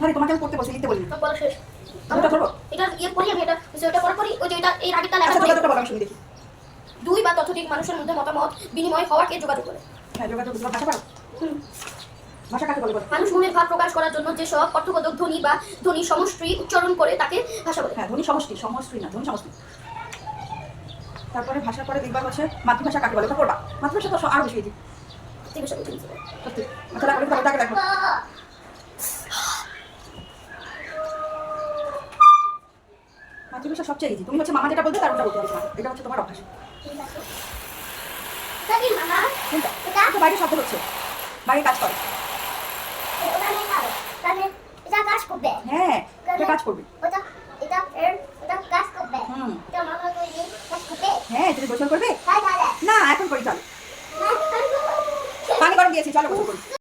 আরে তোমাকে আমি পড়তে বলছি, লিখতে বলিনি। বলা শেষ। এটা ধরো। এটা ইয়ে পড়ি আমি, এটা ওটা পড়া পড়ি। ওই যে এটা এর আগেরটা লেখা আচ্ছা পড়ি। যোগাযোগটা বলো আমি শুনি দেখি। দুই বা ততোধিক মানুষের মধ্যে মতামত বিনিময় হওয়াকে যোগাযোগ বলে। হ্যাঁ যোগাযোগ, ভাষা পারো? ভাষা কাকে বলে? মানুষ মনের ভাব প্রকাশ করার জন্য যেসব অর্থবোধক ধ্বনি বা ধ্বনি সমষ্টি উচ্চারণ করে তাকে ভাষা বলে। হ্যাঁ ধ্বনি সমষ্টি, সমষ্টি না, ধ্বনি সমষ্টি। তারপরে ভাষার পরে দেখবা হচ্ছে মাতৃভাষা কাকে বলে, ওটা পড়বা। মাতৃভাষা তো আরো বেশি ইজি। মাতৃভাষা বলতে কি বোঝায়? সত্যি। আচ্ছা দেখো তাকে দেখো। মাতৃভাষা সবচেয়ে ইজি। তুমি হচ্ছে মামা যেটা বলবে তার ওটা বলতে হবে, এটা হচ্ছে তোমার অভ্যাস। ঠিক আছে। এটা কি মামা? কোনটা? এটা তো বাইরে শব্দ হচ্ছে, বাইরে কাজ করে। ওটা নেই কাজ। তাহলে এটা কাজ করবে। হ্যাঁ এটা কাজ করবে। ওটা এটা কাজ করবে। এটা মামা কইলে কাজ করবে। হ্যাঁ তুমি গোসল করবে? তাই তাহলে না এখন করি, চলো পানি গরম দিয়েছি, চলো গোসল করি।